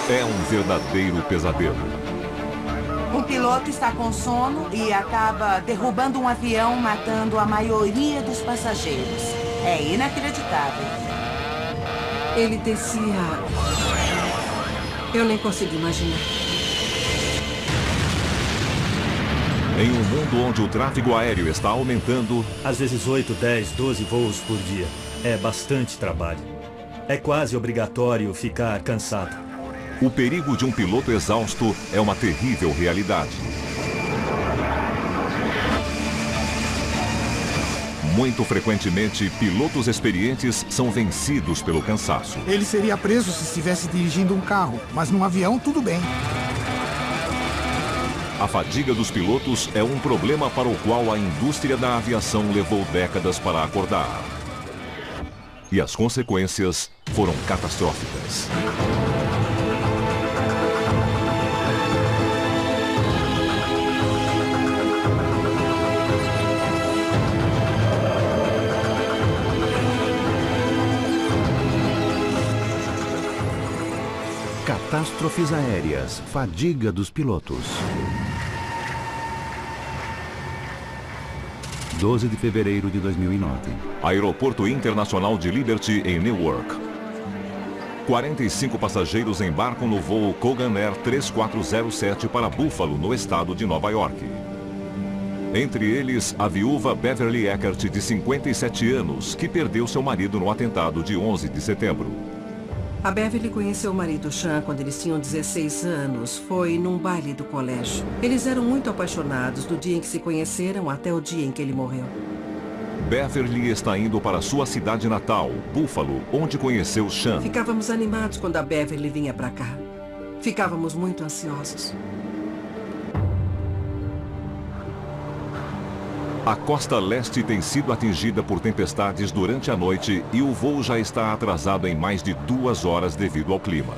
É um verdadeiro pesadelo. Um piloto está com sono e acaba derrubando um avião, matando a maioria dos passageiros. É inacreditável. Ele descia... Eu nem consigo imaginar. Em um mundo onde o tráfego aéreo está aumentando... Às vezes 8, 10, 12 voos por dia. É bastante trabalho. É quase obrigatório ficar cansado. O perigo de um piloto exausto é uma terrível realidade. Muito frequentemente, pilotos experientes são vencidos pelo cansaço. Ele seria preso se estivesse dirigindo um carro, mas num avião tudo bem. A fadiga dos pilotos é um problema para o qual a indústria da aviação levou décadas para acordar. E as consequências foram catastróficas. Catástrofes aéreas, fadiga dos pilotos. 12 de fevereiro de 2009. Aeroporto Internacional de Liberty, em Newark. 45 passageiros embarcam no voo Cogan Air 3407 para Buffalo, no estado de Nova York. Entre eles, a viúva Beverly Eckert, de 57 anos, que perdeu seu marido no atentado de 11 de setembro. A Beverly conheceu o marido Sean quando eles tinham 16 anos. Foi num baile do colégio. Eles eram muito apaixonados do dia em que se conheceram até o dia em que ele morreu. Beverly está indo para sua cidade natal, Buffalo, onde conheceu Sean. Ficávamos animados quando a Beverly vinha para cá. Ficávamos muito ansiosos. A costa leste tem sido atingida por tempestades durante a noite e o voo já está atrasado em mais de 2 horas devido ao clima.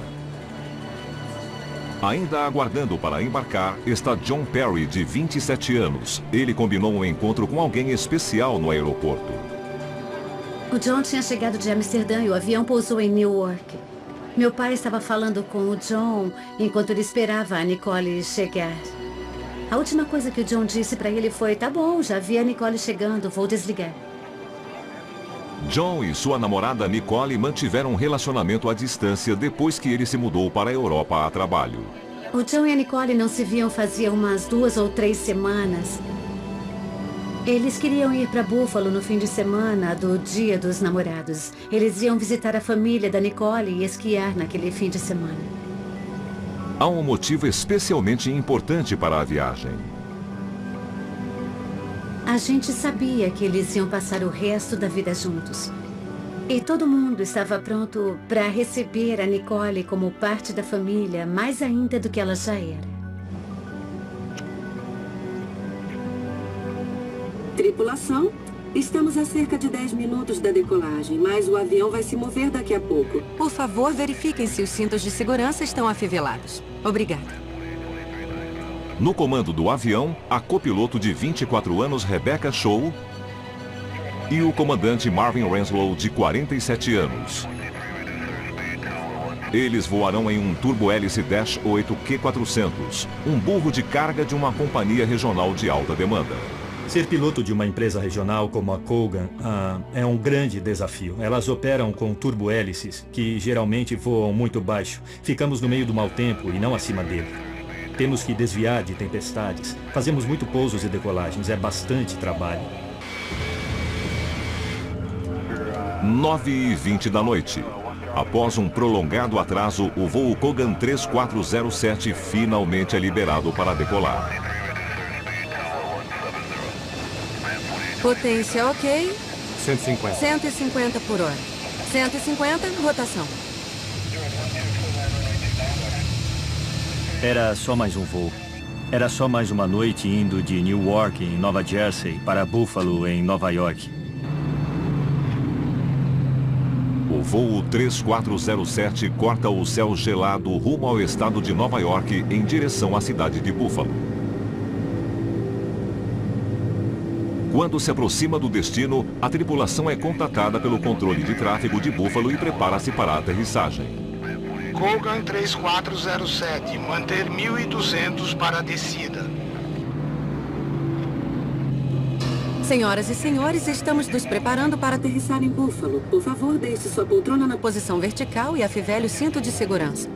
Ainda aguardando para embarcar está John Perry, de 27 anos. Ele combinou um encontro com alguém especial no aeroporto. O John tinha chegado de Amsterdã e o avião pousou em Newark. Meu pai estava falando com o John enquanto ele esperava a Nicole chegar. A última coisa que o John disse para ele foi: "Tá bom, já vi a Nicole chegando, vou desligar." John e sua namorada Nicole mantiveram um relacionamento à distância depois que ele se mudou para a Europa a trabalho. O John e a Nicole não se viam fazia umas 2 ou 3 semanas. Eles queriam ir para Buffalo no fim de semana do Dia dos Namorados. Eles iam visitar a família da Nicole e esquiar naquele fim de semana. Há um motivo especialmente importante para a viagem. A gente sabia que eles iam passar o resto da vida juntos. E todo mundo estava pronto para receber a Nicole como parte da família, mais ainda do que ela já era. Tripulação, estamos a cerca de 10 minutos da decolagem, mas o avião vai se mover daqui a pouco. Por favor, verifiquem se os cintos de segurança estão afivelados. Obrigada. No comando do avião, a copiloto de 24 anos Rebecca Shaw e o comandante Marvin Renslow, de 47 anos. Eles voarão em um turbo-hélice Dash 8 Q400, um burro de carga de uma companhia regional de alta demanda. Ser piloto de uma empresa regional como a Cogan é um grande desafio. Elas operam com turbo-hélices, que geralmente voam muito baixo. Ficamos no meio do mau tempo e não acima dele. Temos que desviar de tempestades. Fazemos muito pousos e decolagens. É bastante trabalho. 9h20 da noite. Após um prolongado atraso, o voo Cogan 3407 finalmente é liberado para decolar. Potência ok. 150. 150 por hora. 150, rotação. Era só mais um voo. Era só mais uma noite indo de Newark, em Nova Jersey, para Buffalo, em Nova York. O voo 3407 corta o céu gelado rumo ao estado de Nova York em direção à cidade de Buffalo. Quando se aproxima do destino, a tripulação é contatada pelo controle de tráfego de Buffalo e prepara-se para a aterrissagem. Kogan 3407, manter 1.200 para a descida. Senhoras e senhores, estamos nos preparando para aterrissar em Buffalo. Por favor, deixe sua poltrona na posição vertical e afivele o cinto de segurança.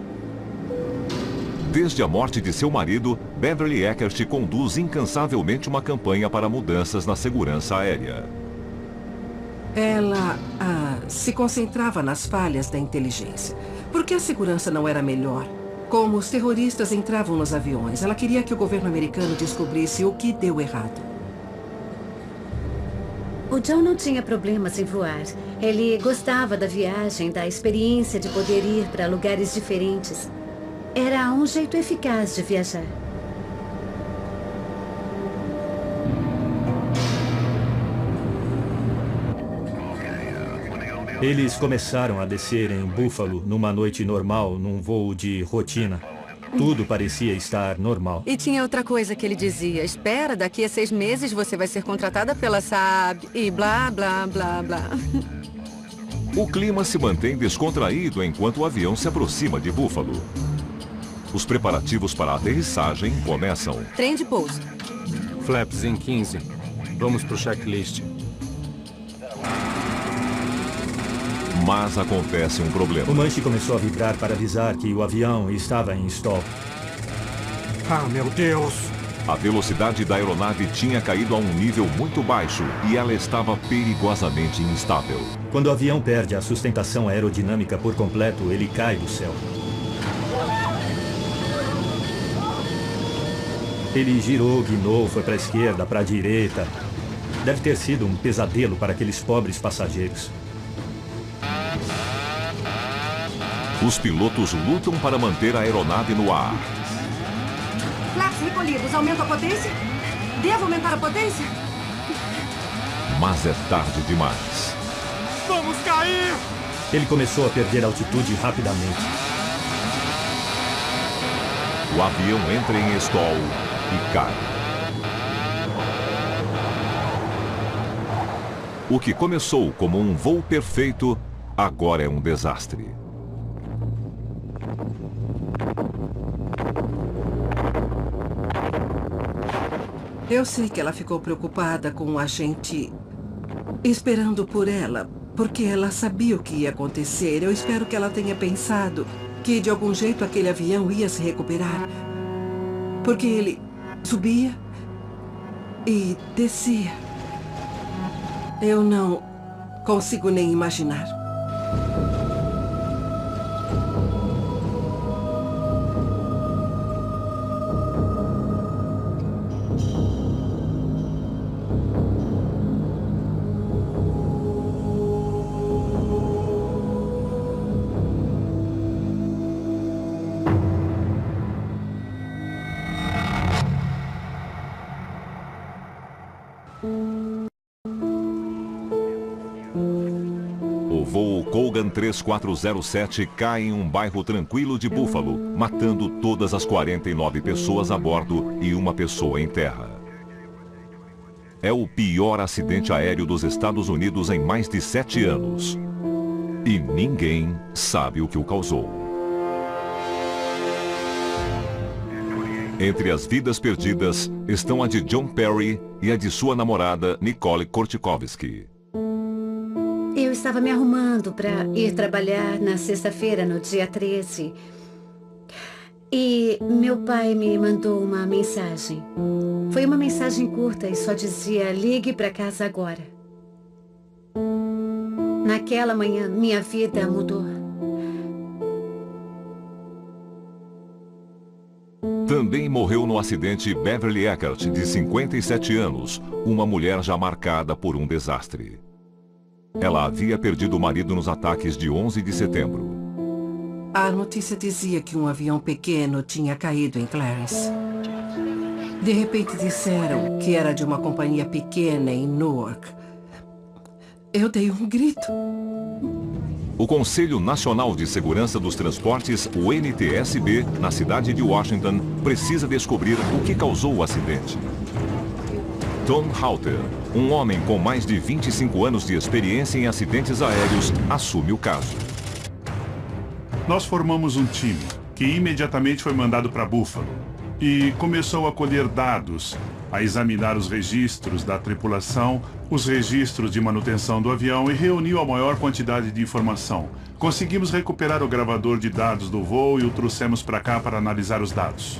Desde a morte de seu marido, Beverly Eckert conduz incansavelmente uma campanha para mudanças na segurança aérea. Ela se concentrava nas falhas da inteligência. Por que a segurança não era melhor? Como os terroristas entravam nos aviões, ela queria que o governo americano descobrisse o que deu errado. O John não tinha problemas em voar. Ele gostava da viagem, da experiência de poder ir para lugares diferentes. Era um jeito eficaz de viajar. Eles começaram a descer em Buffalo numa noite normal, num voo de rotina. Tudo parecia estar normal. E tinha outra coisa que ele dizia. Espera, daqui a 6 meses você vai ser contratada pela Saab e blá, blá, blá, blá. O clima se mantém descontraído enquanto o avião se aproxima de Buffalo. Os preparativos para a aterrissagem começam. Trem de pouso. Flaps em 15. Vamos pro checklist. Mas acontece um problema. O manche começou a vibrar para avisar que o avião estava em stall. Ah, meu Deus! A velocidade da aeronave tinha caído a um nível muito baixo e ela estava perigosamente instável. Quando o avião perde a sustentação aerodinâmica por completo, ele cai do céu. Ele girou, guinou, foi para a esquerda, para a direita. Deve ter sido um pesadelo para aqueles pobres passageiros. Os pilotos lutam para manter a aeronave no ar. Flaps recolhidos. Aumenta a potência? Devo aumentar a potência? Mas é tarde demais. Vamos cair! Ele começou a perder altitude rapidamente. O avião entra em stall e cai. O que começou como um voo perfeito, agora é um desastre. Eu sei que ela ficou preocupada com a gente esperando por ela, porque ela sabia o que ia acontecer. Eu espero que ela tenha pensado que de algum jeito aquele avião ia se recuperar. Porque ele subia e descia. Eu não consigo nem imaginar. O voo Kogan 3407 cai em um bairro tranquilo de Buffalo, matando todas as 49 pessoas a bordo e uma pessoa em terra. É o pior acidente aéreo dos Estados Unidos em mais de 7 anos. E ninguém sabe o que o causou. Entre as vidas perdidas estão a de John Perry e a de sua namorada Nicole Kortikovsky. Eu estava me arrumando para ir trabalhar na sexta-feira, no dia 13. E meu pai me mandou uma mensagem. Foi uma mensagem curta e só dizia: ligue para casa agora. Naquela manhã, minha vida mudou. Também morreu no acidente Beverly Eckert, de 57 anos, uma mulher já marcada por um desastre. Ela havia perdido o marido nos ataques de 11 de setembro. A notícia dizia que um avião pequeno tinha caído em Clarence. De repente disseram que era de uma companhia pequena em Newark. Eu dei um grito. O Conselho Nacional de Segurança dos Transportes, o NTSB, na cidade de Washington, precisa descobrir o que causou o acidente. Tom Halter, um homem com mais de 25 anos de experiência em acidentes aéreos, assume o caso. Nós formamos um time que imediatamente foi mandado para Buffalo e começou a colher dados, a examinar os registros da tripulação, os registros de manutenção do avião e reuniu a maior quantidade de informação. Conseguimos recuperar o gravador de dados do voo e o trouxemos para cá para analisar os dados.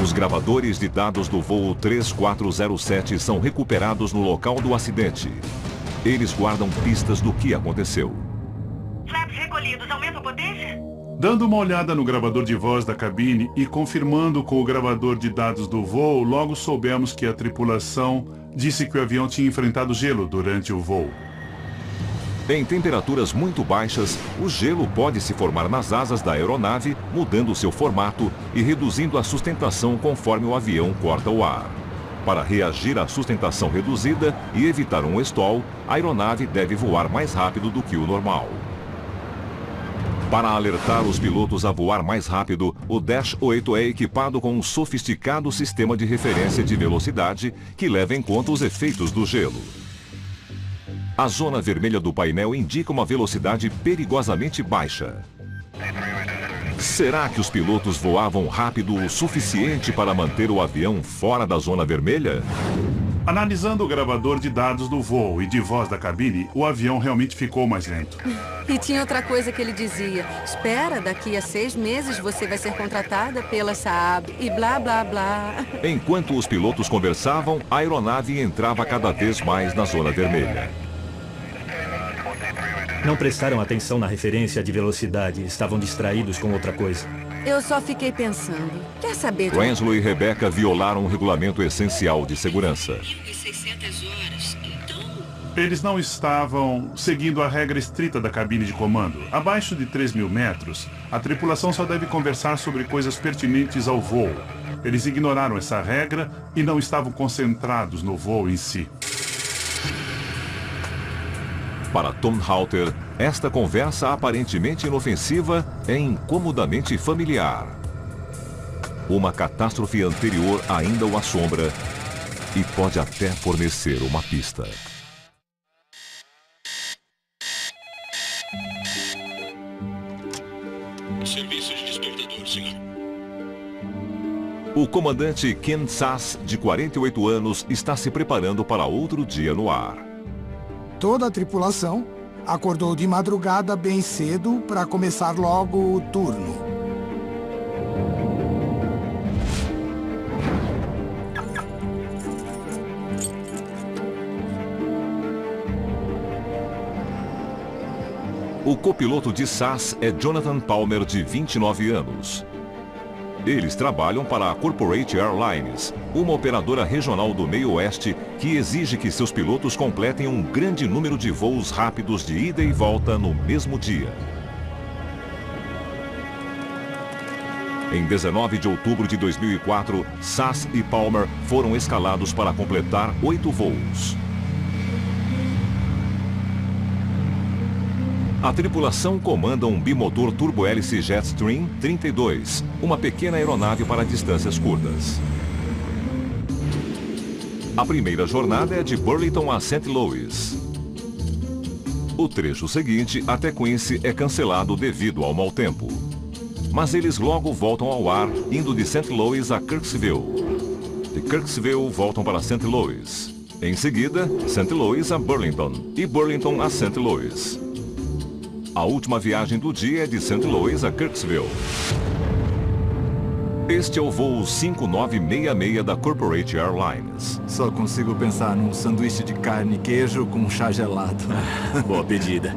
Os gravadores de dados do voo 3407 são recuperados no local do acidente. Eles guardam pistas do que aconteceu. Flaps recolhidos, aumenta a potência? Dando uma olhada no gravador de voz da cabine e confirmando com o gravador de dados do voo, logo soubemos que a tripulação disse que o avião tinha enfrentado gelo durante o voo. Em temperaturas muito baixas, o gelo pode se formar nas asas da aeronave, mudando seu formato e reduzindo a sustentação conforme o avião corta o ar. Para reagir à sustentação reduzida e evitar um stall, a aeronave deve voar mais rápido do que o normal. Para alertar os pilotos a voar mais rápido, o Dash 8 é equipado com um sofisticado sistema de referência de velocidade que leva em conta os efeitos do gelo. A zona vermelha do painel indica uma velocidade perigosamente baixa. Será que os pilotos voavam rápido o suficiente para manter o avião fora da zona vermelha? Analisando o gravador de dados do voo e de voz da cabine, o avião realmente ficou mais lento. E tinha outra coisa que ele dizia. Espera, daqui a 6 meses você vai ser contratada pela Saab e blá, blá, blá. Enquanto os pilotos conversavam, a aeronave entrava cada vez mais na zona vermelha. Não prestaram atenção na referência de velocidade. Estavam distraídos com outra coisa. Eu só fiquei pensando. Quer saber de... Renslow e Rebecca violaram um regulamento essencial de segurança. Eles não estavam seguindo a regra estrita da cabine de comando. Abaixo de 3.000 metros, a tripulação só deve conversar sobre coisas pertinentes ao voo. Eles ignoraram essa regra e não estavam concentrados no voo em si. Para Tom Halter, esta conversa aparentemente inofensiva é incomodamente familiar. Uma catástrofe anterior ainda o assombra e pode até fornecer uma pista. Serviço de despertador, senhor. O comandante Ken Sass, de 48 anos, está se preparando para outro dia no ar. Toda a tripulação acordou de madrugada bem cedo para começar logo o turno. O copiloto de Sass é Jonathan Palmer, de 29 anos. Eles trabalham para a Corporate Airlines, uma operadora regional do meio oeste que exige que seus pilotos completem um grande número de voos rápidos de ida e volta no mesmo dia. Em 19 de outubro de 2004, Sass e Palmer foram escalados para completar 8 voos. A tripulação comanda um bimotor turbohélice Jetstream 32, uma pequena aeronave para distâncias curtas. A primeira jornada é de Burlington a St. Louis. O trecho seguinte, até Quincy, é cancelado devido ao mau tempo. Mas eles logo voltam ao ar, indo de St. Louis a Kirksville. De Kirksville voltam para St. Louis. Em seguida, St. Louis a Burlington e Burlington a St. Louis. A última viagem do dia é de St. Louis a Kirksville. Este é o voo 5966 da Corporate Airlines. Só consigo pensar num sanduíche de carne e queijo com chá gelado. Boa pedida.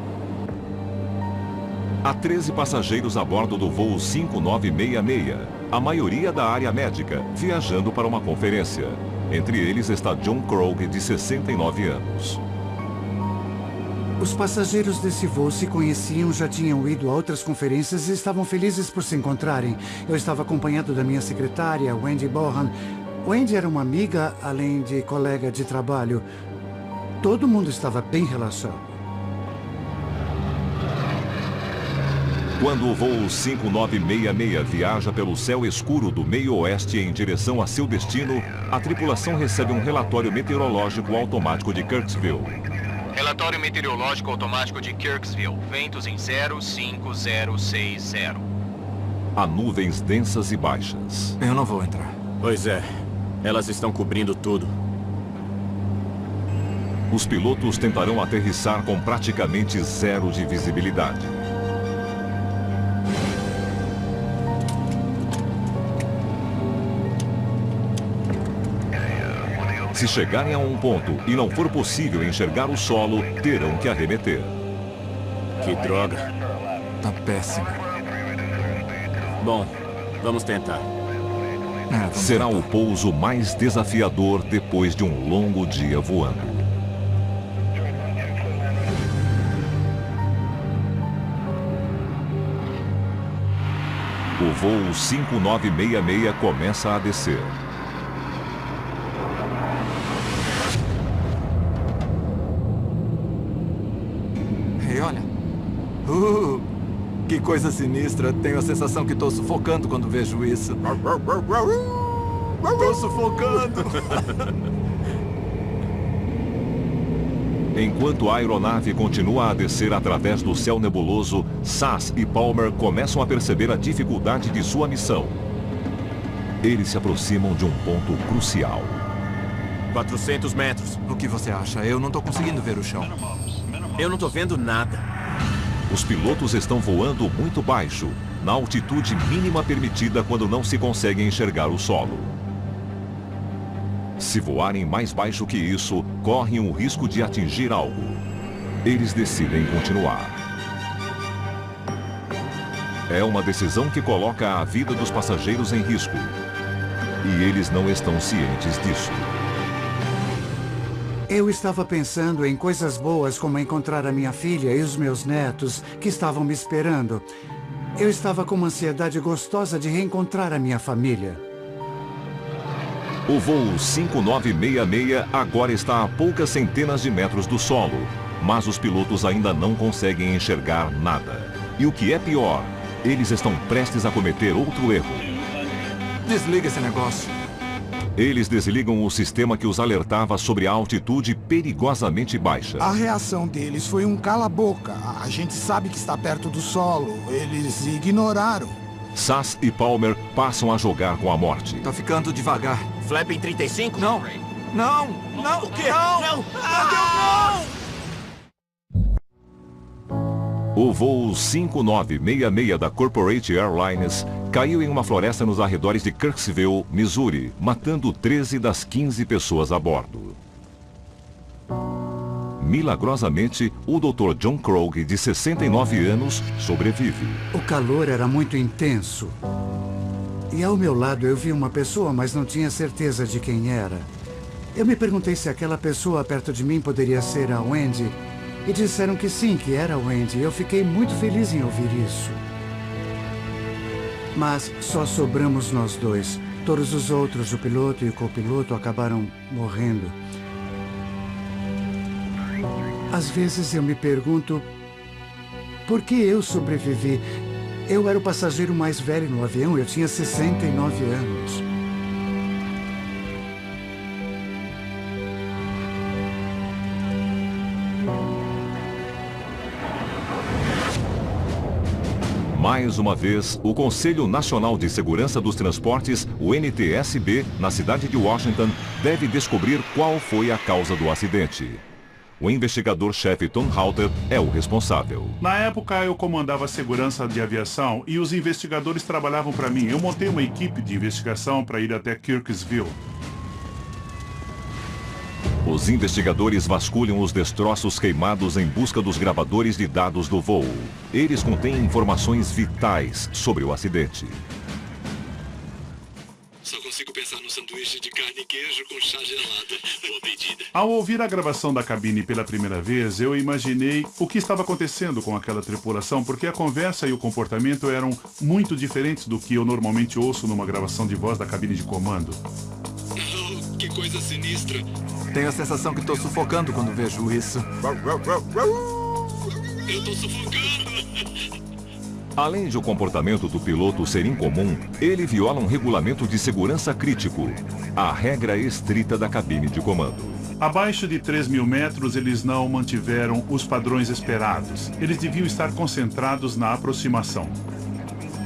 Há 13 passageiros a bordo do voo 5966, a maioria da área médica, viajando para uma conferência. Entre eles está John Krog, de 69 anos. Os passageiros desse voo se conheciam, já tinham ido a outras conferências e estavam felizes por se encontrarem. Eu estava acompanhado da minha secretária, Wendy Bohan. Wendy era uma amiga, além de colega de trabalho. Todo mundo estava bem relaxado. Quando o voo 5966 viaja pelo céu escuro do meio oeste em direção a seu destino, a tripulação recebe um relatório meteorológico automático de Kirksville. Relatório meteorológico automático de Kirksville. Ventos em 05060. Há nuvens densas e baixas. Eu não vou entrar. Pois é. Elas estão cobrindo tudo. Os pilotos tentarão aterrissar com praticamente zero de visibilidade. Se chegarem a um ponto e não for possível enxergar o solo, terão que arremeter. Que droga. Tá péssimo. Bom, vamos tentar. Será o pouso mais desafiador depois de um longo dia voando. O voo 5966 começa a descer. Ei, olha. Que coisa sinistra. Tenho a sensação que estou sufocando quando vejo isso. Estou sufocando. Enquanto a aeronave continua a descer através do céu nebuloso, Sass e Palmer começam a perceber a dificuldade de sua missão. Eles se aproximam de um ponto crucial. 400 metros. O que você acha? Eu não estou conseguindo ver o chão. Eu não estou vendo nada. Os pilotos estão voando muito baixo, na altitude mínima permitida quando não se consegue enxergar o solo. Se voarem mais baixo que isso, correm o risco de atingir algo. Eles decidem continuar. É uma decisão que coloca a vida dos passageiros em risco. E eles não estão cientes disso. Eu estava pensando em coisas boas como encontrar a minha filha e os meus netos que estavam me esperando. Eu estava com uma ansiedade gostosa de reencontrar a minha família. O voo 5966 agora está a poucas centenas de metros do solo, mas os pilotos ainda não conseguem enxergar nada. E o que é pior, eles estão prestes a cometer outro erro. Desliga esse negócio. Eles desligam o sistema que os alertava sobre a altitude perigosamente baixa. A reação deles foi um cala-boca. A gente sabe que está perto do solo. Eles ignoraram. Sass e Palmer passam a jogar com a morte. Tá ficando devagar. Flap em 35? Não. Não. Não. O quê? Não. Não. Ah, O voo 5966 da Corporate Airlines caiu em uma floresta nos arredores de Kirksville, Missouri, matando 13 das 15 pessoas a bordo. Milagrosamente, o Dr. John Krog, de 69 anos, sobrevive. O calor era muito intenso. E ao meu lado eu vi uma pessoa, mas não tinha certeza de quem era. Eu me perguntei se aquela pessoa perto de mim poderia ser a Wendy. E disseram que sim, que era a Wendy. Eu fiquei muito feliz em ouvir isso. Mas só sobramos nós dois. Todos os outros, o piloto e o copiloto, acabaram morrendo. Às vezes eu me pergunto, por que eu sobrevivi? Eu era o passageiro mais velho no avião, eu tinha 69 anos. Mais uma vez, o Conselho Nacional de Segurança dos Transportes, o NTSB, na cidade de Washington, deve descobrir qual foi a causa do acidente. O investigador-chefe Tom Halter é o responsável. Na época, eu comandava a segurança de aviação e os investigadores trabalhavam para mim. Eu montei uma equipe de investigação para ir até Kirksville. Os investigadores vasculham os destroços queimados em busca dos gravadores de dados do voo. Eles contêm informações vitais sobre o acidente. Só consigo pensar no sanduíche de carne e queijo com chá gelado. Boa pedida. Ao ouvir a gravação da cabine pela primeira vez, eu imaginei o que estava acontecendo com aquela tripulação, porque a conversa e o comportamento eram muito diferentes do que eu normalmente ouço numa gravação de voz da cabine de comando. Oh, que coisa sinistra. Tenho a sensação que estou sufocando quando vejo isso. Eu tô sufocando. Além de o comportamento do piloto ser incomum, ele viola um regulamento de segurança crítico, a regra estrita da cabine de comando. Abaixo de 3.000 metros, eles não mantiveram os padrões esperados. Eles deviam estar concentrados na aproximação.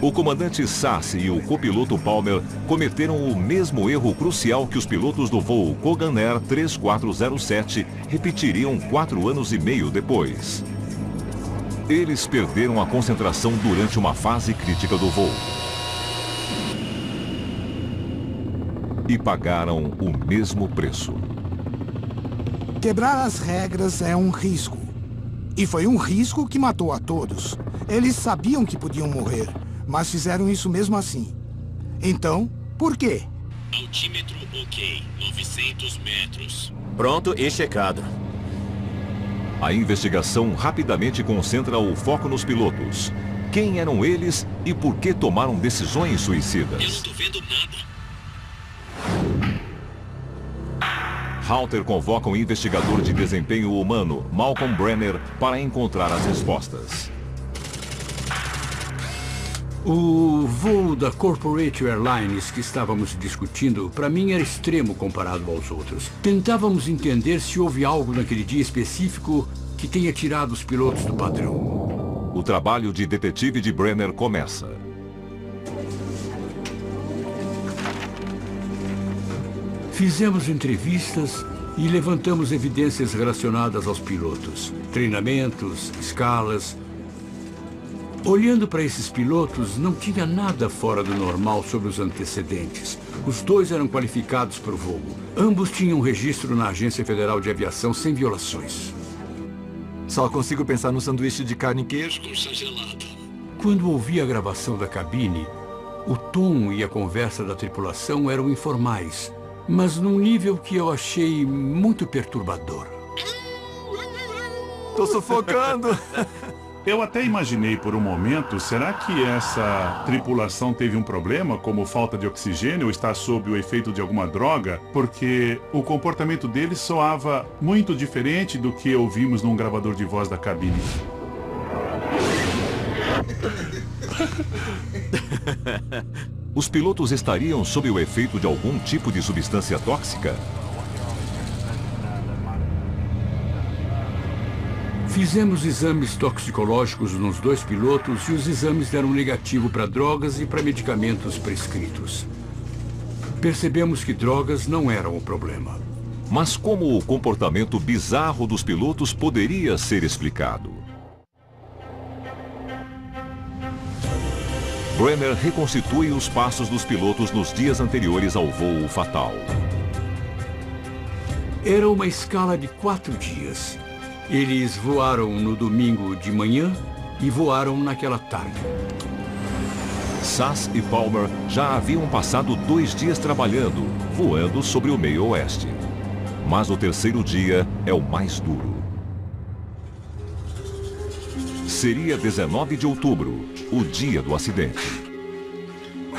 O comandante Sass e o copiloto Palmer cometeram o mesmo erro crucial que os pilotos do voo Kogan Air 3407 repetiriam 4 anos e meio depois. Eles perderam a concentração durante uma fase crítica do voo. E pagaram o mesmo preço. Quebrar as regras é um risco. E foi um risco que matou a todos. Eles sabiam que podiam morrer, mas fizeram isso mesmo assim. Então, por quê? Altímetro ok, 900 metros. Pronto e checado. A investigação rapidamente concentra o foco nos pilotos. Quem eram eles e por que tomaram decisões suicidas? Eu não tô vendo nada. Halter convoca um investigador de desempenho humano, Malcolm Brenner, para encontrar as respostas. O voo da Corporate Airlines que estávamos discutindo, para mim, era extremo comparado aos outros. Tentávamos entender se houve algo naquele dia específico que tenha tirado os pilotos do padrão. O trabalho de detetive de Brenner começa. Fizemos entrevistas e levantamos evidências relacionadas aos pilotos. Treinamentos, escalas. Olhando para esses pilotos, não tinha nada fora do normal sobre os antecedentes. Os dois eram qualificados para o voo. Ambos tinham registro na Agência Federal de Aviação sem violações. Só consigo pensar no sanduíche de carne e queijo. Com chá gelado. Quando ouvi a gravação da cabine, o tom e a conversa da tripulação eram informais, mas num nível que eu achei muito perturbador. Tô sufocando! Eu até imaginei por um momento, será que essa tripulação teve um problema, como falta de oxigênio ou está sob o efeito de alguma droga? Porque o comportamento deles soava muito diferente do que ouvimos num gravador de voz da cabine. Os pilotos estariam sob o efeito de algum tipo de substância tóxica? Fizemos exames toxicológicos nos dois pilotos e os exames deram negativo para drogas e para medicamentos prescritos. Percebemos que drogas não eram o problema. Mas como o comportamento bizarro dos pilotos poderia ser explicado? Brenner reconstitui os passos dos pilotos nos dias anteriores ao voo fatal. Era uma escala de 4 dias. Eles voaram no domingo de manhã e voaram naquela tarde. Sass e Palmer já haviam passado 2 dias trabalhando, voando sobre o meio oeste. Mas o terceiro dia é o mais duro. Seria 19 de outubro, o dia do acidente.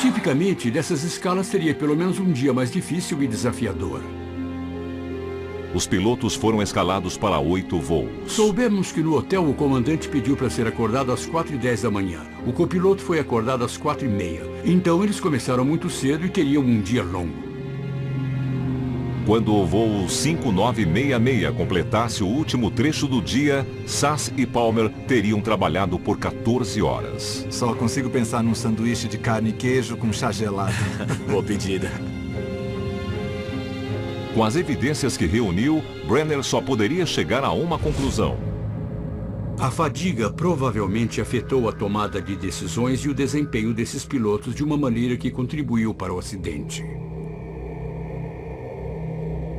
Tipicamente, dessas escalas teria pelo menos um dia mais difícil e desafiador. Os pilotos foram escalados para 8 voos. Soubemos que no hotel o comandante pediu para ser acordado às 4h10 da manhã. O copiloto foi acordado às 4h30. Então eles começaram muito cedo e teriam um dia longo. Quando o voo 5966 completasse o último trecho do dia, Sass e Palmer teriam trabalhado por 14 horas. Só consigo pensar num sanduíche de carne e queijo com chá gelado. Boa pedida. Com as evidências que reuniu, Brenner só poderia chegar a uma conclusão. A fadiga provavelmente afetou a tomada de decisões e o desempenho desses pilotos de uma maneira que contribuiu para o acidente.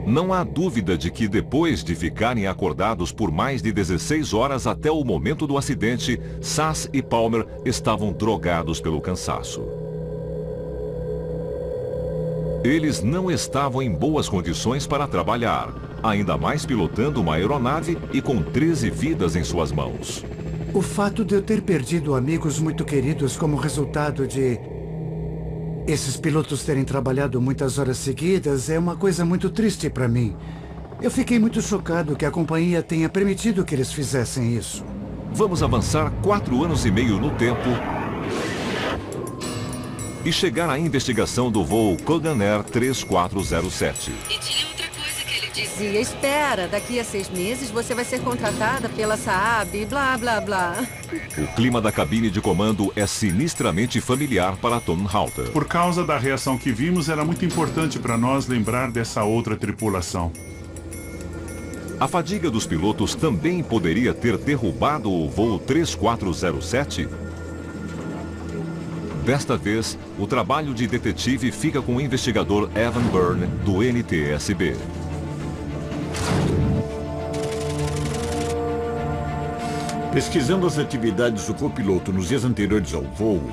Não há dúvida de que depois de ficarem acordados por mais de 16 horas até o momento do acidente, Sass e Palmer estavam drogados pelo cansaço. Eles não estavam em boas condições para trabalhar, ainda mais pilotando uma aeronave e com 13 vidas em suas mãos. O fato de eu ter perdido amigos muito queridos como resultado de esses pilotos terem trabalhado muitas horas seguidas é uma coisa muito triste para mim. Eu fiquei muito chocado que a companhia tenha permitido que eles fizessem isso. Vamos avançar 4 anos e meio no tempo e chegar à investigação do voo Kogan Air 3407. E tinha outra coisa que ele dizia. Espera, daqui a 6 meses você vai ser contratada pela Saab, blá, blá, blá. O clima da cabine de comando é sinistramente familiar para Tom Halter. Por causa da reação que vimos, era muito importante para nós lembrar dessa outra tripulação. A fadiga dos pilotos também poderia ter derrubado o voo 3407? Desta vez, o trabalho de detetive fica com o investigador Evan Byrne, do NTSB. Pesquisando as atividades do copiloto nos dias anteriores ao voo,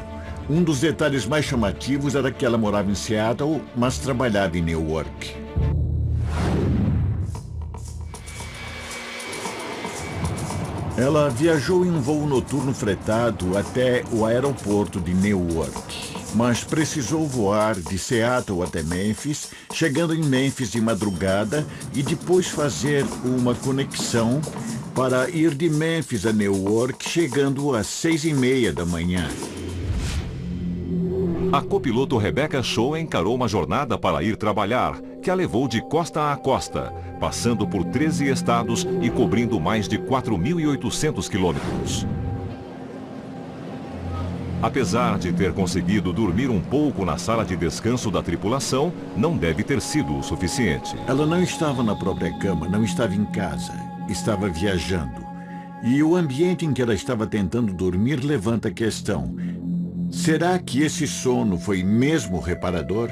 um dos detalhes mais chamativos era que ela morava em Seattle, mas trabalhava em Newark. Ela viajou em um voo noturno fretado até o aeroporto de Newark, mas precisou voar de Seattle até Memphis, chegando em Memphis de madrugada e depois fazer uma conexão para ir de Memphis a Newark, chegando às 6h30 da manhã. A copiloto Rebecca Shaw encarou uma jornada para ir trabalhar, que a levou de costa a costa, passando por 13 estados e cobrindo mais de 4.800 quilômetros. Apesar de ter conseguido dormir um pouco na sala de descanso da tripulação, não deve ter sido o suficiente. Ela não estava na própria cama, não estava em casa, estava viajando. E o ambiente em que ela estava tentando dormir levanta a questão: será que esse sono foi mesmo reparador?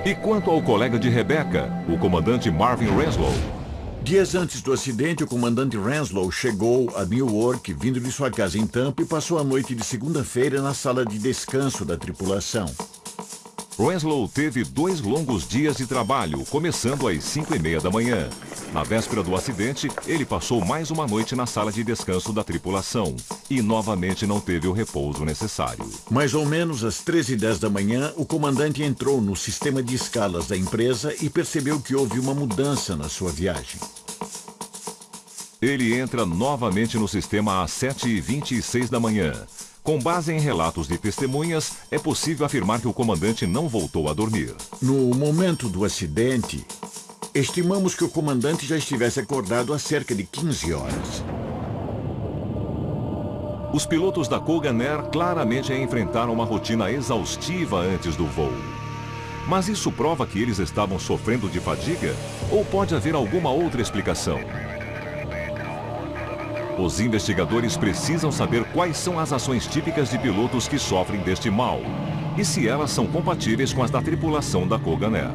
E quanto ao colega de Rebecca, o comandante Marvin Renslow? Dias antes do acidente, o comandante Renslow chegou a Newark, vindo de sua casa em Tampa, e passou a noite de segunda-feira na sala de descanso da tripulação. Renslow teve 2 longos dias de trabalho, começando às 5h30 da manhã. Na véspera do acidente, ele passou mais uma noite na sala de descanso da tripulação e novamente não teve o repouso necessário. Mais ou menos às 13h10 da manhã, o comandante entrou no sistema de escalas da empresa e percebeu que houve uma mudança na sua viagem. Ele entra novamente no sistema às 7h26 da manhã. Com base em relatos de testemunhas, é possível afirmar que o comandante não voltou a dormir. No momento do acidente, estimamos que o comandante já estivesse acordado há cerca de 15 horas. Os pilotos da Kogan Air claramente enfrentaram uma rotina exaustiva antes do voo. Mas isso prova que eles estavam sofrendo de fadiga? Ou pode haver alguma outra explicação? Os investigadores precisam saber quais são as ações típicas de pilotos que sofrem deste mal e se elas são compatíveis com as da tripulação da Kogan Air.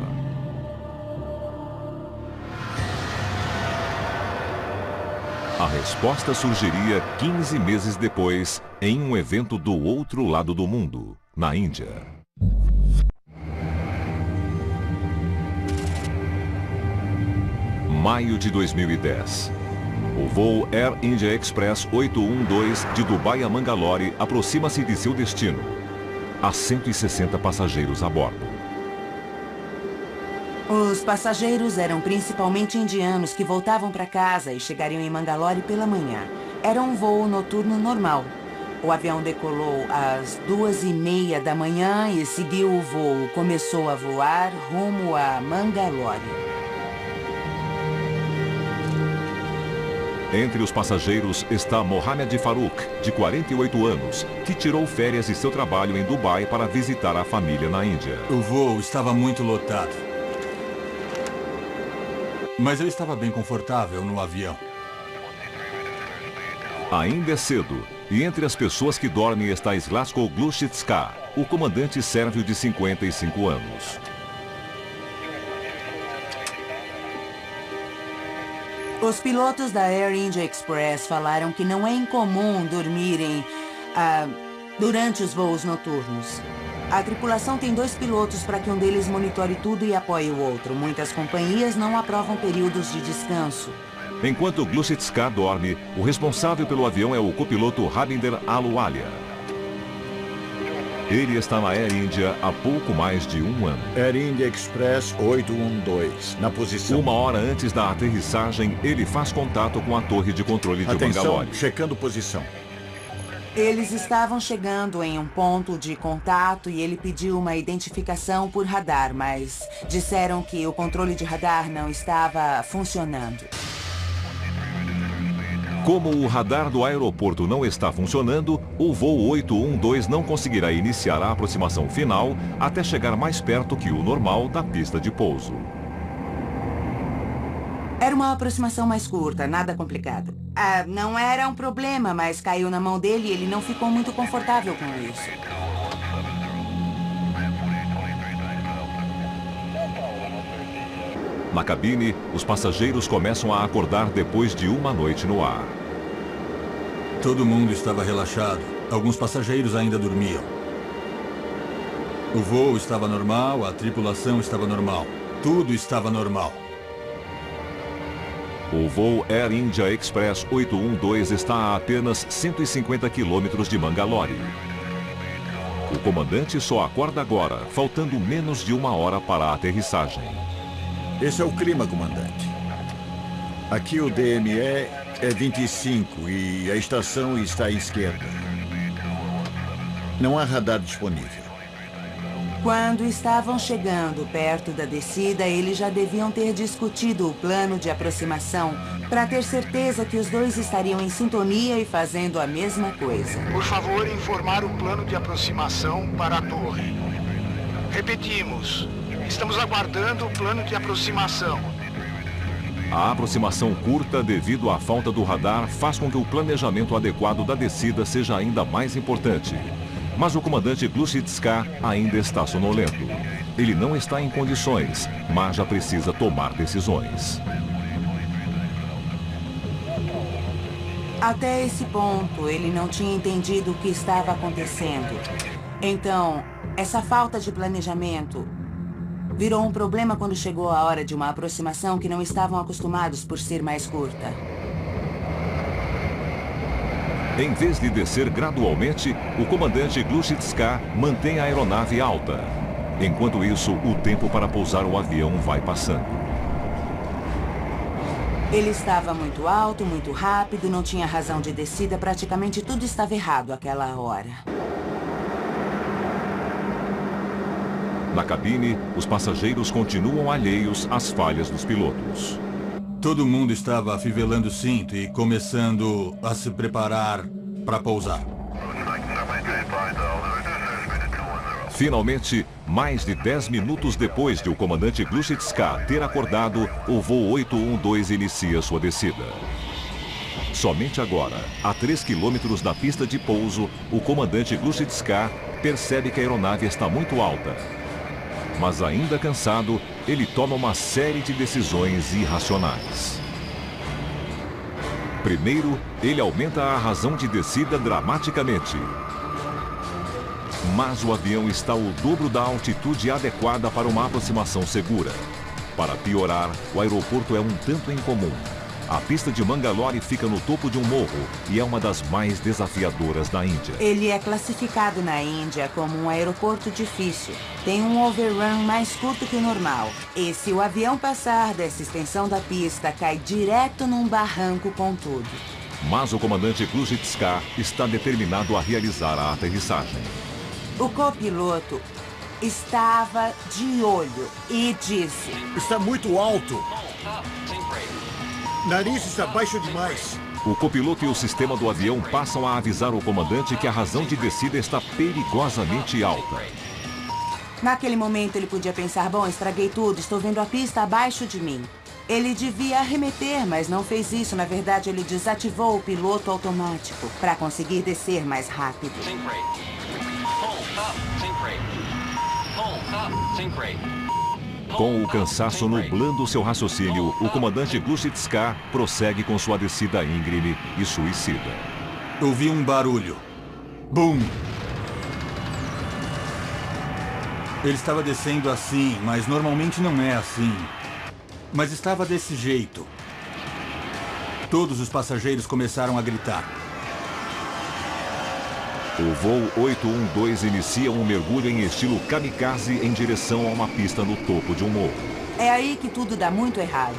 A resposta surgiria 15 meses depois, em um evento do outro lado do mundo, na Índia. Maio de 2010. O voo Air India Express 812 de Dubai a Mangalore aproxima-se de seu destino. Há 160 passageiros a bordo. Os passageiros eram principalmente indianos que voltavam para casa e chegariam em Mangalore pela manhã. Era um voo noturno normal. O avião decolou às 2h30 da manhã e seguiu o voo. Começou a voar rumo a Mangalore. Entre os passageiros está Mohamed Farouk, de 48 anos, que tirou férias de seu trabalho em Dubai para visitar a família na Índia. O voo estava muito lotado. Mas eu estava bem confortável no avião. Ainda é cedo, e entre as pessoas que dormem está Slatko Glushitska, o comandante sérvio de 55 anos. Os pilotos da Air India Express falaram que não é incomum dormirem durante os voos noturnos. A tripulação tem 2 pilotos para que um deles monitore tudo e apoie o outro. Muitas companhias não aprovam períodos de descanso. Enquanto Glushitska dorme, o responsável pelo avião é o copiloto Rabinder Aluwalia. Ele está na Air India há pouco mais de 1 ano. Air India Express 812, na posição. 1 hora antes da aterrissagem, ele faz contato com a torre de controle de Atenção, Mangalore. checando posição. Eles estavam chegando em um ponto de contato e ele pediu uma identificação por radar, mas disseram que o controle de radar não estava funcionando. Como o radar do aeroporto não está funcionando, o voo 812 não conseguirá iniciar a aproximação final até chegar mais perto que o normal da pista de pouso. Era uma aproximação mais curta, nada complicado. Não era um problema, mas caiu na mão dele e ele não ficou muito confortável com isso. Na cabine, os passageiros começam a acordar depois de uma noite no ar. Todo mundo estava relaxado. Alguns passageiros ainda dormiam. O voo estava normal, a tripulação estava normal. Tudo estava normal. O voo Air India Express 812 está a apenas 150 quilômetros de Mangalore. O comandante só acorda agora, faltando menos de uma hora para a aterrissagem. Esse é o clima, comandante. Aqui o DME é 25 e a estação está à esquerda. Não há radar disponível. Quando estavam chegando perto da descida, eles já deviam ter discutido o plano de aproximação para ter certeza que os dois estariam em sintonia e fazendo a mesma coisa. Por favor, informar o plano de aproximação para a torre. Repetimos, estamos aguardando o plano de aproximação. A aproximação curta devido à falta do radar faz com que o planejamento adequado da descida seja ainda mais importante. Mas o comandante Glushitska ainda está sonolento. Ele não está em condições, mas já precisa tomar decisões. Até esse ponto, ele não tinha entendido o que estava acontecendo. Então, essa falta de planejamento virou um problema quando chegou a hora de uma aproximação que não estavam acostumados por ser mais curta. Em vez de descer gradualmente, o comandante Glushitska mantém a aeronave alta. Enquanto isso, o tempo para pousar o avião vai passando. Ele estava muito alto, muito rápido, não tinha razão de descida, praticamente tudo estava errado àquela hora. Na cabine, os passageiros continuam alheios às falhas dos pilotos. Todo mundo estava afivelando o cinto e começando a se preparar para pousar. Finalmente, mais de 10 minutos depois de o comandante Glushitska ter acordado, o voo 812 inicia sua descida. Somente agora, a 3 quilômetros da pista de pouso, o comandante Glushitska percebe que a aeronave está muito alta. Mas ainda cansado, ele toma uma série de decisões irracionais. Primeiro, ele aumenta a razão de descida dramaticamente. Mas o avião está ao dobro da altitude adequada para uma aproximação segura. Para piorar, o aeroporto é um tanto incomum. A pista de Mangalore fica no topo de um morro e é uma das mais desafiadoras da Índia. Ele é classificado na Índia como um aeroporto difícil. Tem um overrun mais curto que o normal. E se o avião passar dessa extensão da pista, cai direto num barranco com tudo. Mas o comandante Glushitska está determinado a realizar a aterrissagem. O copiloto estava de olho e disse: "Está muito alto. Nariz está baixo demais." O copiloto e o sistema do avião passam a avisar o comandante que a razão de descida está perigosamente alta. Naquele momento ele podia pensar: bom, estraguei tudo, estou vendo a pista abaixo de mim. Ele devia arremeter, mas não fez isso. Na verdade, ele desativou o piloto automático para conseguir descer mais rápido. Com o cansaço nublando seu raciocínio, o comandante Glushitska prossegue com sua descida íngreme e suicida. Ouvi um barulho. Bum! Ele estava descendo assim, mas normalmente não é assim. Mas estava desse jeito. Todos os passageiros começaram a gritar. O voo 812 inicia um mergulho em estilo kamikaze em direção a uma pista no topo de um morro. É aí que tudo dá muito errado.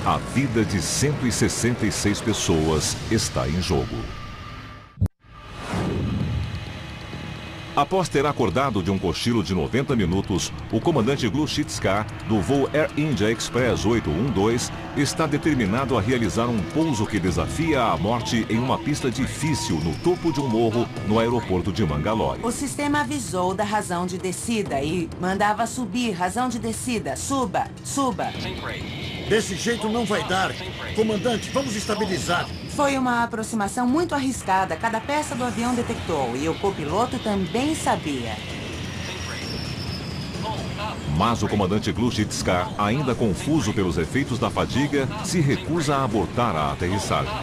A vida de 166 pessoas está em jogo. Após ter acordado de um cochilo de 90 minutos, o comandante Glushitska, do voo Air India Express 812, está determinado a realizar um pouso que desafia a morte em uma pista difícil no topo de um morro no aeroporto de Mangalore. O sistema avisou da razão de descida e mandava subir, razão de descida, suba, suba. Desse jeito não vai dar. Comandante, vamos estabilizar. Foi uma aproximação muito arriscada. Cada peça do avião detectou e o copiloto também sabia. Mas o comandante Glushitska, ainda confuso pelos efeitos da fadiga, se recusa a abortar a aterrissagem.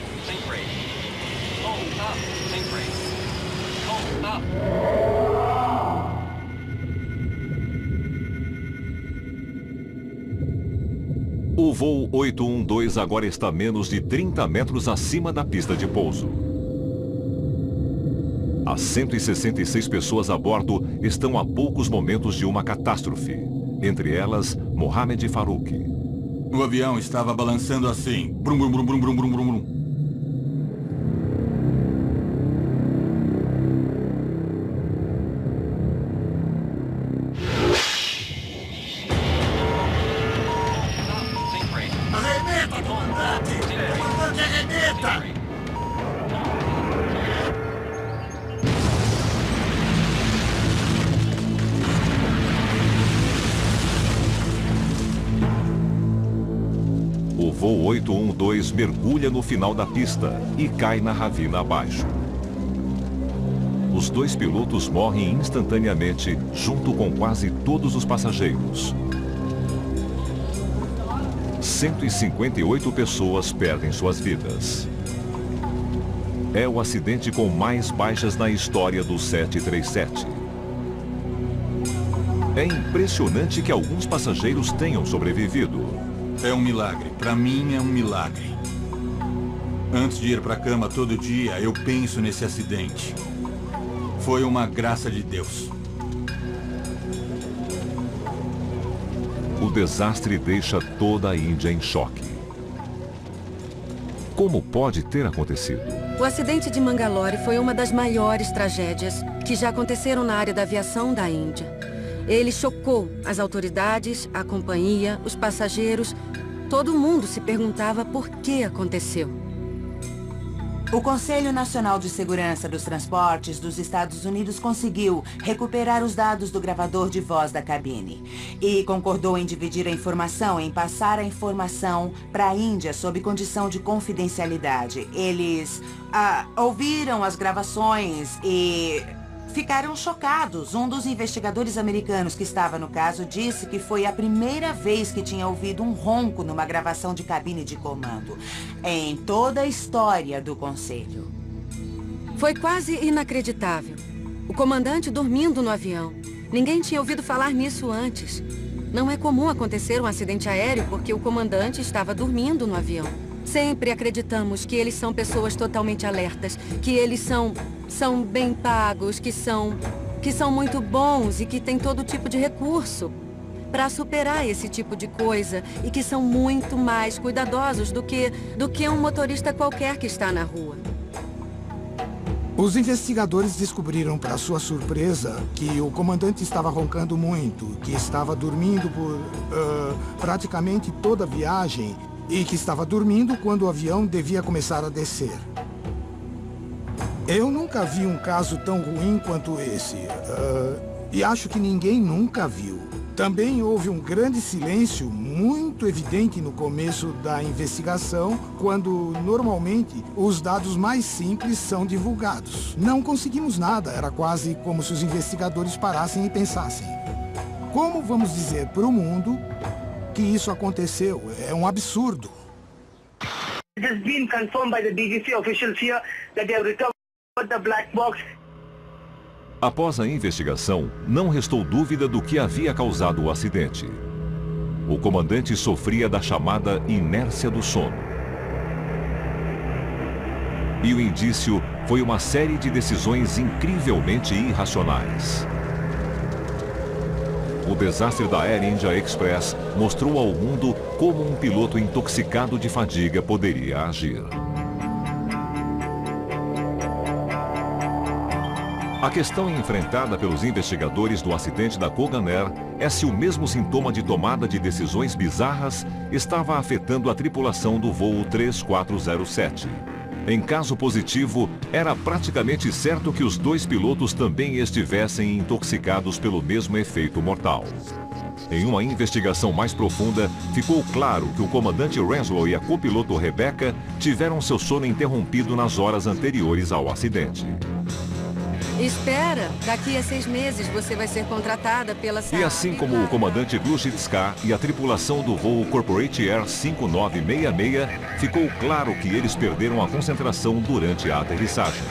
O voo 812 agora está a menos de 30 metros acima da pista de pouso. As 166 pessoas a bordo estão a poucos momentos de uma catástrofe. Entre elas, Mohamed Farouk. O avião estava balançando assim. Brum, brum, brum, brum, brum, brum, brum. Arrebenta, comandante! Comandante, arrebenta! O voo 812 mergulha no final da pista e cai na ravina abaixo. Os dois pilotos morrem instantaneamente, junto com quase todos os passageiros. 158 pessoas perdem suas vidas. É o acidente com mais baixas na história do 737. É impressionante que alguns passageiros tenham sobrevivido. É um milagre. Para mim é um milagre. Antes de ir para a cama todo dia, eu penso nesse acidente. Foi uma graça de Deus. O desastre deixa toda a Índia em choque. Como pode ter acontecido? O acidente de Mangalore foi uma das maiores tragédias que já aconteceram na área da aviação da Índia. Ele chocou as autoridades, a companhia, os passageiros. Todo mundo se perguntava por que aconteceu. O Conselho Nacional de Segurança dos Transportes dos Estados Unidos conseguiu recuperar os dados do gravador de voz da cabine e concordou em dividir a informação, em passar a informação para a Índia sob condição de confidencialidade. Eles ouviram as gravações e ficaram chocados. Um dos investigadores americanos que estava no caso disse que foi a primeira vez que tinha ouvido um ronco numa gravação de cabine de comando em toda a história do Conselho. Foi quase inacreditável. O comandante dormindo no avião. Ninguém tinha ouvido falar nisso antes. Não é comum acontecer um acidente aéreo porque o comandante estava dormindo no avião. Sempre acreditamos que eles são pessoas totalmente alertas, que eles são bem pagos, que são muito bons e que têm todo tipo de recurso para superar esse tipo de coisa e que são muito mais cuidadosos do que um motorista qualquer que está na rua. Os investigadores descobriram, para sua surpresa, que o comandante estava roncando muito, que estava dormindo por praticamente toda a viagem e que estava dormindo quando o avião devia começar a descer. Eu nunca vi um caso tão ruim quanto esse. E acho que ninguém nunca viu. Também houve um grande silêncio muito evidente no começo da investigação, quando, normalmente, os dados mais simples são divulgados. Não conseguimos nada, era quase como se os investigadores parassem e pensassem: como vamos dizer para o mundo que isso aconteceu? É um absurdo. It has been confirmed by the DGC officials here that they have recovered the black box. Após a investigação, não restou dúvida do que havia causado o acidente. O comandante sofria da chamada inércia do sono. E o indício foi uma série de decisões incrivelmente irracionais. O desastre da Air India Express mostrou ao mundo como um piloto intoxicado de fadiga poderia agir. A questão enfrentada pelos investigadores do acidente da Kogan Air é se o mesmo sintoma de tomada de decisões bizarras estava afetando a tripulação do voo 3407. Em caso positivo, era praticamente certo que os dois pilotos também estivessem intoxicados pelo mesmo efeito mortal. Em uma investigação mais profunda, ficou claro que o comandante Renslow e a copiloto Rebecca tiveram seu sono interrompido nas horas anteriores ao acidente. Espera, daqui a 6 meses você vai ser contratada pela SAAB. E assim como o comandante Glushitska e a tripulação do voo Corporate Air 5966, ficou claro que eles perderam a concentração durante a aterrissagem.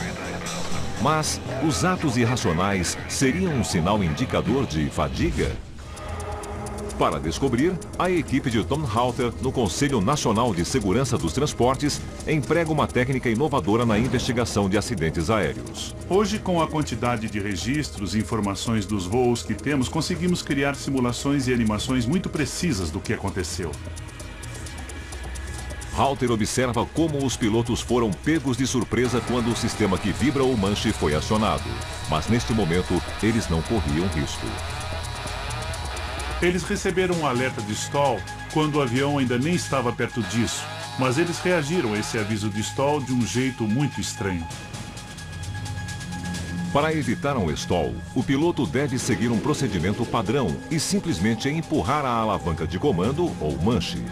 Mas os atos irracionais seriam um sinal indicador de fadiga? Para descobrir, a equipe de Tom Halter, no Conselho Nacional de Segurança dos Transportes, emprega uma técnica inovadora na investigação de acidentes aéreos. Hoje, com a quantidade de registros e informações dos voos que temos, conseguimos criar simulações e animações muito precisas do que aconteceu. Halter observa como os pilotos foram pegos de surpresa quando o sistema que vibra o manche foi acionado. Mas neste momento, eles não corriam risco. Eles receberam um alerta de stall quando o avião ainda nem estava perto disso, mas eles reagiram a esse aviso de stall de um jeito muito estranho. Para evitar um stall, o piloto deve seguir um procedimento padrão e simplesmente empurrar a alavanca de comando ou manche.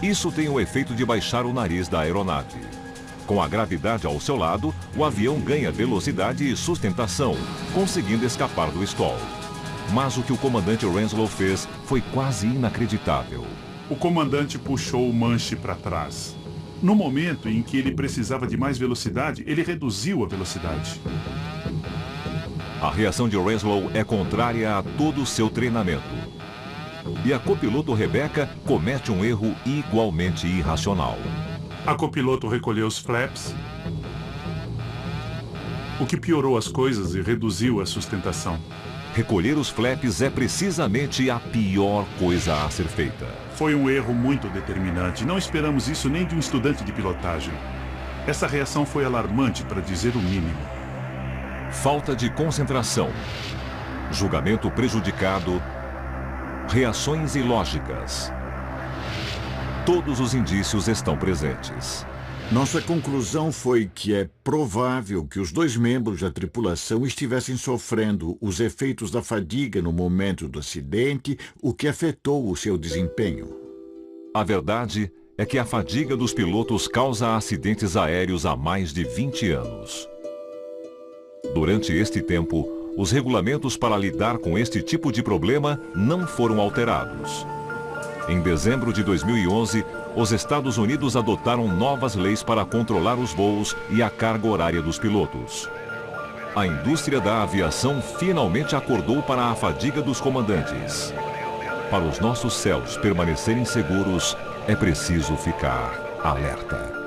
Isso tem o efeito de baixar o nariz da aeronave. Com a gravidade ao seu lado, o avião ganha velocidade e sustentação, conseguindo escapar do stall. Mas o que o comandante Renslow fez foi quase inacreditável. O comandante puxou o manche para trás. No momento em que ele precisava de mais velocidade, ele reduziu a velocidade. A reação de Renslow é contrária a todo o seu treinamento. E a copiloto Rebecca comete um erro igualmente irracional. A copiloto recolheu os flaps, o que piorou as coisas e reduziu a sustentação. Recolher os flaps é precisamente a pior coisa a ser feita. Foi um erro muito determinante. Não esperamos isso nem de um estudante de pilotagem. Essa reação foi alarmante, para dizer o mínimo. Falta de concentração, julgamento prejudicado, reações ilógicas. Todos os indícios estão presentes. Nossa conclusão foi que é provável que os dois membros da tripulação estivessem sofrendo os efeitos da fadiga no momento do acidente, o que afetou o seu desempenho. A verdade é que a fadiga dos pilotos causa acidentes aéreos há mais de 20 anos. Durante este tempo, os regulamentos para lidar com este tipo de problema não foram alterados. Em dezembro de 2011, os Estados Unidos adotaram novas leis para controlar os voos e a carga horária dos pilotos. A indústria da aviação finalmente acordou para a fadiga dos comandantes. Para os nossos céus permanecerem seguros, é preciso ficar alerta.